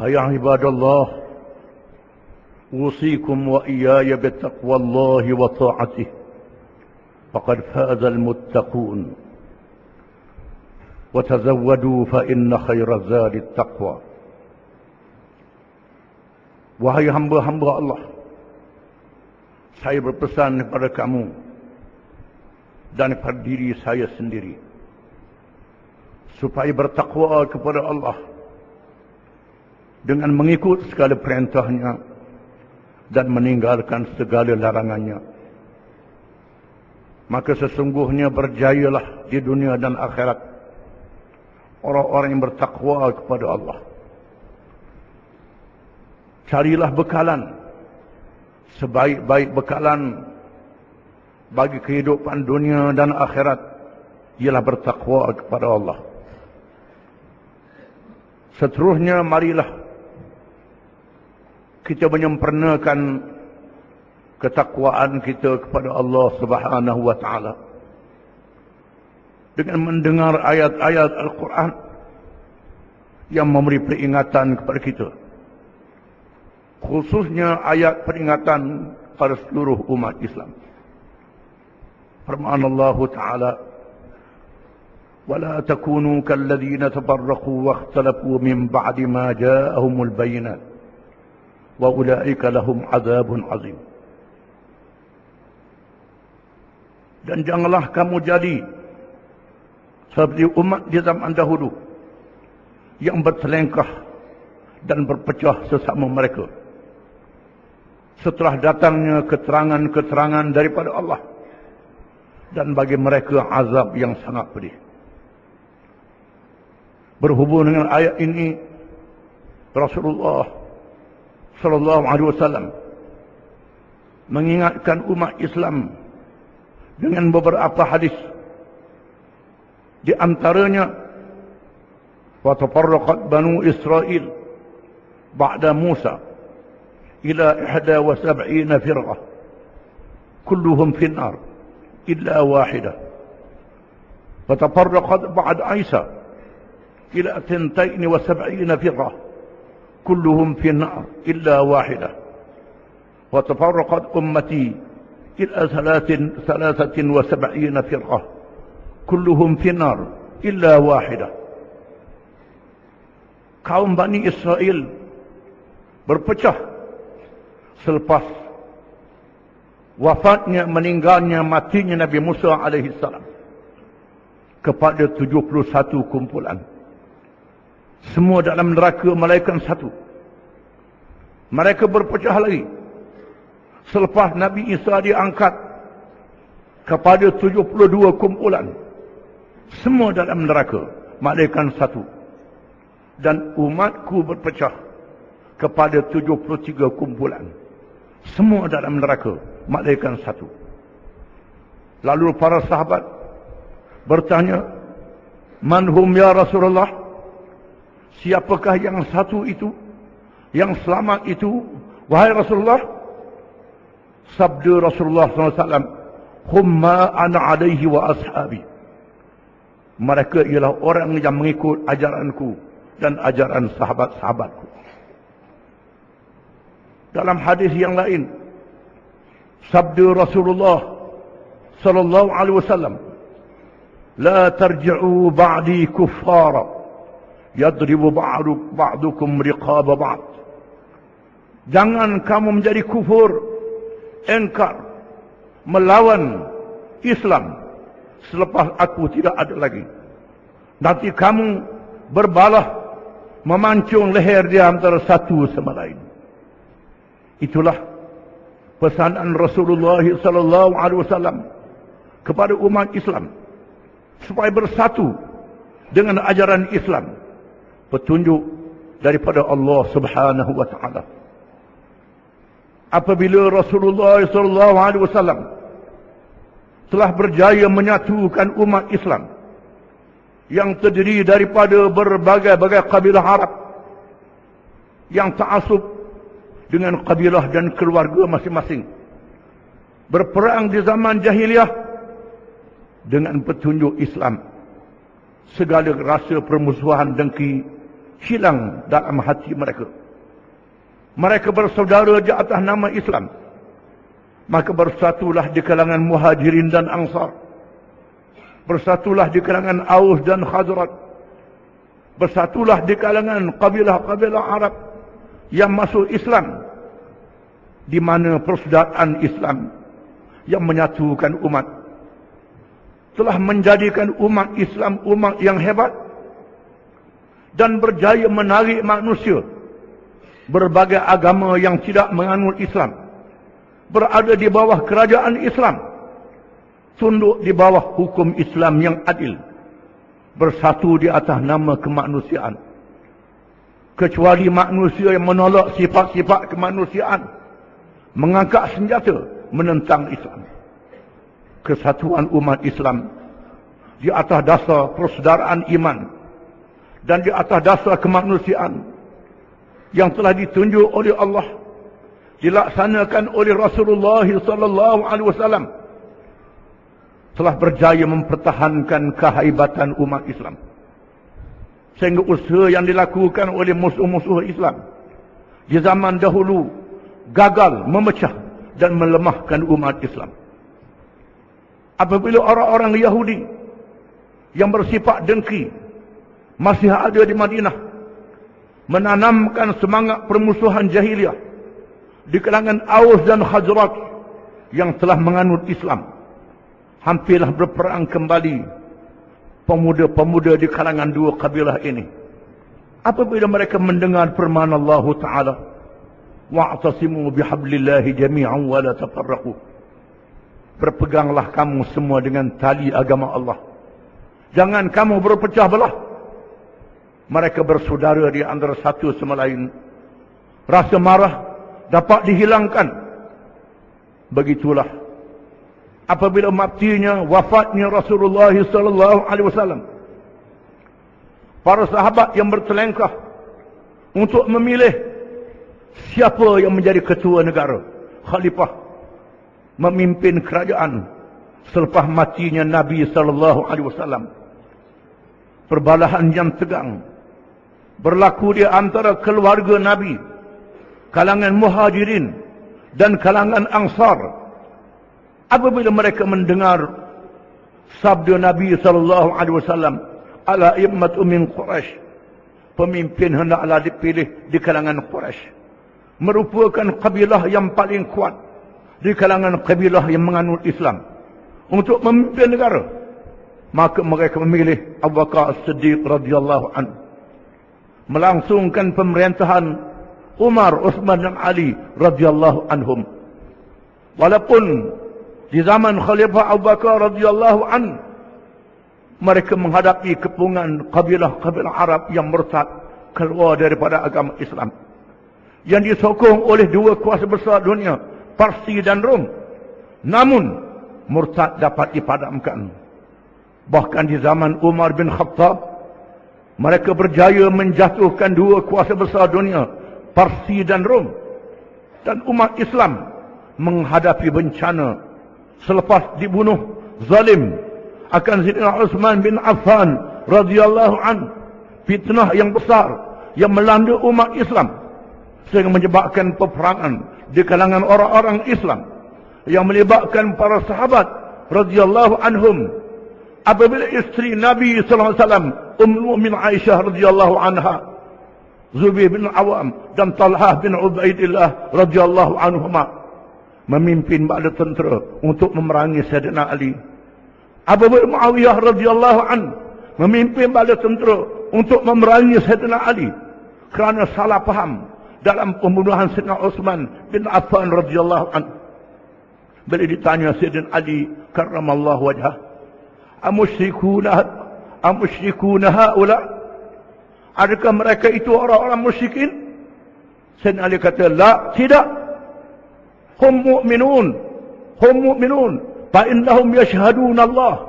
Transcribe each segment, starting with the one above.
Ya ibadallah, usikum wa iyaya bittaqwallahi wa ta'atih, faqad fazal muttaqun, wa tazawwadu fa inna khairaz zadi taqwa. Wahai hamba-hamba Allah, saya berpesan kepada kamu dan kepada diri saya sendiri supaya bertakwa kepada Allah dengan mengikut segala perintahnya dan meninggalkan segala larangannya. Maka sesungguhnya berjayalah di dunia dan akhirat orang-orang yang bertakwa kepada Allah. Carilah bekalan, sebaik-baik bekalan bagi kehidupan dunia dan akhirat ialah bertakwa kepada Allah. Seterusnya marilah kita menyempurnakan ketakwaan kita kepada Allah Subhanahu wa taala dengan mendengar ayat-ayat Al-Quran yang memberi peringatan kepada kita, khususnya ayat peringatan pada seluruh umat Islam. Firman Allah Ta'ala, وَلَا تَكُونُوا كَالَّذِينَ تَفَرَّقُوا وَاخْتَلَفُوا مِنْ بَعْدِ مَا جَاءَهُمُ الْبَيِّنَاتُ وَأُولَئِكَ لَهُمْ عَذَابٌ عَظِيمٌ. Dan janganlah kamu jadi seperti umat di zaman dahulu yang berselengkah dan berpecah sesama mereka setelah datangnya keterangan-keterangan daripada Allah, dan bagi mereka azab yang sangat pedih. Berhubung dengan ayat ini, Rasulullah sallallahu alaihi wasallam mengingatkan umat Islam dengan beberapa hadis. Di antaranya, wa tafarraqat banu Israil ba'da Musa ila 71 firqah kulluhum fi an-nar illa wahidah, wa tafarraqat ba'da Isa ila 72 firqah kulluhum fi an-nar illa wahidah, wa tafarraqat ummati ila 73 firqah kulluhum fi an-nar illa wahidah. Kaum Bani Israel berpecah selepas wafatnya, meninggalnya, matinya Nabi Musa alaihi salam kepada 71 kumpulan. Semua dalam neraka malaikat satu. Mereka berpecah lagi selepas Nabi Isa diangkat kepada 72 kumpulan. Semua dalam neraka malaikat satu. Dan umatku berpecah kepada 73 kumpulan. Semua dalam neraka malaikat satu. Lalu para sahabat bertanya, "Man hum ya Rasulullah?" Siapakah yang satu itu, yang selamat itu, wahai Rasulullah? Sabda Rasulullah SAW, "Hum ma ana alaihi wa ashabi." Mereka ialah orang yang mengikut ajaranku dan ajaran sahabat-sahabatku. Dalam hadis yang lain, sabda Rasulullah sallallahu alaihi wasallam, "La tarji'u ba'di kuffara yadribu ba'dukum riqaba ba'd." Jangan kamu menjadi kufur, engkar, melawan Islam selepas aku tidak ada lagi. Nanti kamu berbalah memancung leher di antara satu sama lain. Itulah pesanan Rasulullah sallallahu alaihi wasallam kepada umat Islam supaya bersatu dengan ajaran Islam, petunjuk daripada Allah Subhanahu wa taala. Apabila Rasulullah sallallahu alaihi wasallam telah berjaya menyatukan umat Islam yang terdiri daripada berbagai-bagai kabilah Arab yang ta'assub dengan kabilah dan keluarga masing-masing, berperang di zaman jahiliyah dengan petunjuk Islam, segala rasa permusuhan dengki hilang dalam hati mereka. Mereka bersaudara di atas nama Islam. Maka bersatulah di kalangan Muhajirin dan Ansar. Bersatulah di kalangan Aus dan Khazraj. Bersatulah di kalangan kabilah-kabilah Arab yang masuk Islam, di mana persaudaraan Islam yang menyatukan umat telah menjadikan umat Islam umat yang hebat dan berjaya menarik manusia berbagai agama yang tidak menganut Islam berada di bawah kerajaan Islam, tunduk di bawah hukum Islam yang adil, bersatu di atas nama kemanusiaan. Kecuali manusia yang menolak sifat-sifat kemanusiaan, mengangkat senjata menentang Islam. Kesatuan umat Islam di atas dasar persaudaraan iman dan di atas dasar kemanusiaan yang telah ditunjuk oleh Allah, dilaksanakan oleh Rasulullah sallallahu alaihi wasallam, telah berjaya mempertahankan kehaibatan umat Islam. Sehingga usaha yang dilakukan oleh musuh-musuh Islam di zaman dahulu gagal memecah dan melemahkan umat Islam. Apabila orang-orang Yahudi yang bersifat dengki masih ada di Madinah, menanamkan semangat permusuhan jahiliah di kalangan Aus dan Khazraj yang telah menganut Islam, hampirlah berperang kembali pemuda-pemuda di kalangan dua kabilah ini. Apabila mereka mendengar firman Allah Ta'ala, wa'tasimu bihablillahi jami'an wa la tafarraqu, berpeganglah kamu semua dengan tali agama Allah, jangan kamu berpecah belah. Mereka bersaudara di antara satu sama lain. Rasa marah dapat dihilangkan. Begitulah apabila matinya, wafatnya Rasulullah sallallahu alaihi wasallam, para sahabat yang bertelengkah untuk memilih siapa yang menjadi ketua negara, khalifah, memimpin kerajaan selepas matinya Nabi sallallahu alaihi wasallam. Perbalahan yang tegang berlaku di antara keluarga Nabi, kalangan Muhajirin dan kalangan Ansar. Apabila mereka mendengar sabda Nabi sallallahu alaihi wasallam, ala immatu min Quraisy, pemimpin hendaklah dipilih di kalangan Quraisy, merupakan kabilah yang paling kuat di kalangan kabilah yang menganut Islam, untuk memimpin negara. Maka mereka memilih Abu Bakar As-Siddiq radhiyallahu anhu, melangsungkan pemerintahan Umar, Utsman dan Ali radhiyallahu anhum. Walaupun di zaman Khalifah Abu Bakar radhiyallahu anhu mereka menghadapi kepungan kabilah-kabilah Arab yang murtad keluar daripada agama Islam, yang disokong oleh dua kuasa besar dunia, Parsi dan Rom. Namun murtad dapat dipadamkan. Bahkan di zaman Umar bin Khattab, mereka berjaya menjatuhkan dua kuasa besar dunia, Parsi dan Rom. Dan umat Islam menghadapi bencana selepas dibunuh zalim akan Sayyidina Utsman bin Affan radhiyallahu an, fitnah yang besar yang melanda umat Islam sehingga menyebabkan peperangan di kalangan orang-orang Islam yang melibatkan para sahabat radhiyallahu anhum. Apabila isteri Nabi sallallahu alaihi wasallam, Ummul Mukminin Aisyah radhiyallahu anha, Zubair bin Awam dan Talhah bin Ubaidillah radhiyallahu anhuma memimpin bala tentera untuk memerangi Sayyidina Ali. Apabila Muawiyah radhiyallahu an memimpin bala tentera untuk memerangi Sayyidina Ali kerana salah faham dalam pembunuhan Sayyidina Utsman bin Affan radhiyallahu an. Bila ditanya Sayyidina Ali karramallahu wajhah, amusyrikuna haula, adakah mereka itu orang-orang musyrikin? Sayyidina Ali kata, la, tidak. Hum mu'minun fa innahum yashhaduna Allah,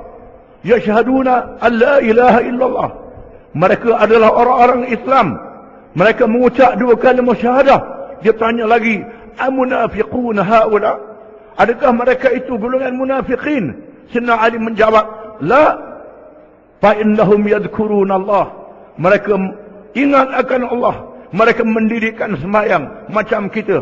yashhaduna an la ilaha illallah. Mereka adalah orang-orang Islam, mereka mengucap dua kalimah syahadah. Dia tanya lagi, amunafiquna haula, adakah mereka itu golongan munafiqin? Sayyidina Ali menjawab, la, fa innahum yadhkuruna Allah, mereka ingat akan Allah. Mereka mendirikan sembahyang macam kita.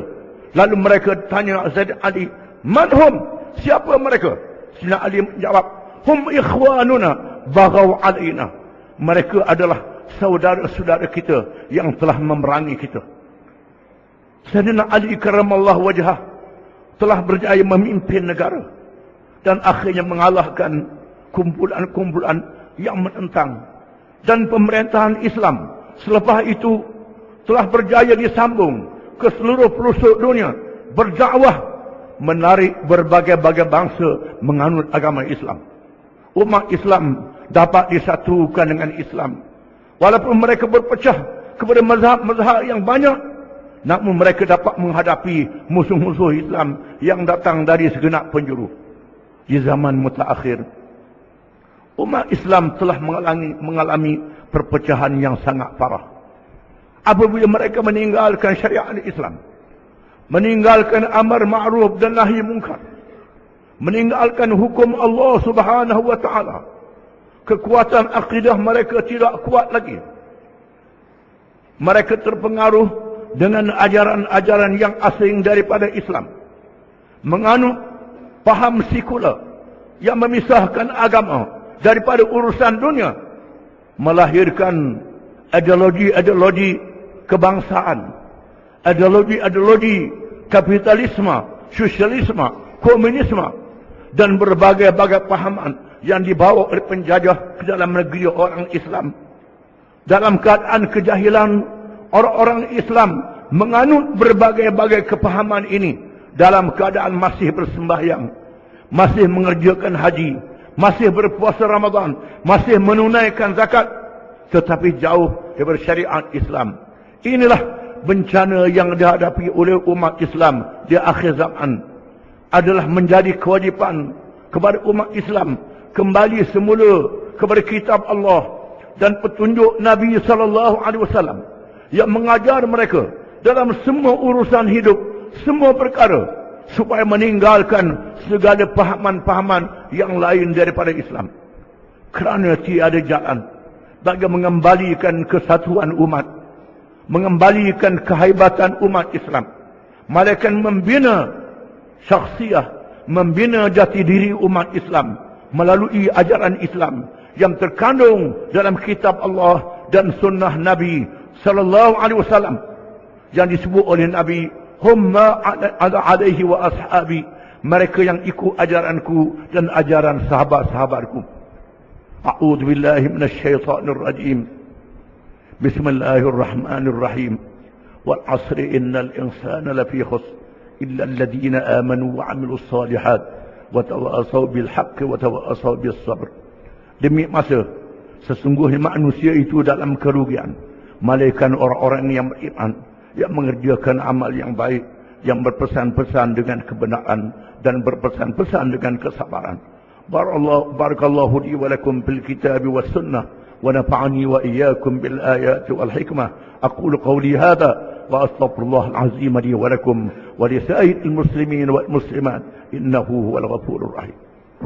Lalu mereka tanya Sayyidina Ali, "Man-hum?" Siapa mereka? Sayyidina Ali menjawab, "Hum ikhwanuna baghaw alaina." Mereka adalah saudara-saudara kita yang telah memerangi kita. Sayyidina Ali karamallahu wajhah telah berjaya memimpin negara dan akhirnya mengalahkan kumpulan-kumpulan yang menentang. Dan pemerintahan Islam selepas itu telah berjaya disambung ke seluruh pelosok dunia, berdakwah, menarik berbagai-bagai bangsa menganut agama Islam. Umat Islam dapat disatukan dengan Islam. Walaupun mereka berpecah kepada mazhab-mazhab yang banyak, namun mereka dapat menghadapi musuh-musuh Islam yang datang dari segenap penjuru. Di zaman mutaakhir, umat Islam telah mengalami perpecahan yang sangat parah. Apabila mereka meninggalkan syariat Islam, meninggalkan amar ma'ruf dan nahi munkar, meninggalkan hukum Allah Subhanahu wa taala, kekuatan akidah mereka tidak kuat lagi. Mereka terpengaruh dengan ajaran-ajaran yang asing daripada Islam, menganut faham sekular yang memisahkan agama daripada urusan dunia, melahirkan ideologi-ideologi kebangsaan, ideologi-ideologi kapitalisme, sosialisme, komunisme, dan berbagai-bagai pahaman yang dibawa oleh penjajah ke dalam negeri orang Islam. Dalam keadaan kejahilan, orang-orang Islam menganut berbagai-bagai kepahaman ini dalam keadaan masih bersembahyang, masih mengerjakan haji, masih berpuasa Ramadan, masih menunaikan zakat, tetapi jauh dari syariat Islam. Inilah bencana yang dihadapi oleh umat Islam di akhir zaman. Adalah menjadi kewajipan kepada umat Islam kembali semula kepada kitab Allah dan petunjuk Nabi SAW yang mengajar mereka dalam semua urusan hidup, semua perkara, supaya meninggalkan segala pahaman-pahaman yang lain daripada Islam. Kerana tiada jalan bagi mengembalikan kesatuan umat, mengembalikan kehebatan umat Islam, melainkan membina syakhsiah, membina jati diri umat Islam melalui ajaran Islam yang terkandung dalam kitab Allah dan sunnah Nabi sallallahu alaihi wasallam, yang disebut oleh Nabi, "Hum ma ala alaihi wa ashabi." Mereka yang ikut ajaranku dan ajaran sahabat-sahabatku. A'udzu billahi minasyaitonir rajim. Bismillahirrahmanirrahim. Wal 'asri innal insana lafi khusr illa alladhina amanu wa 'amilus shalihat wa tawassaw bil haqqi wa tawassaw bis sabr. Demi masa, sesungguhnya manusia itu dalam kerugian, malaikat orang-orang yang beriman, yang mengerjakan amal yang baik, yang berpesan-pesan dengan kebenaran dan berpesan-pesan dengan kesabaran. Barakallahu li wa lakum bil kitab was sunnah wa nafa'ani wa iyyakum bil ayati wal hikmah. Aqulu qawli hadha wa astaghfirullah al-azim li wa lakum wa li sa'iril muslimin wal muslimat innahu huwal ghafurur rahim.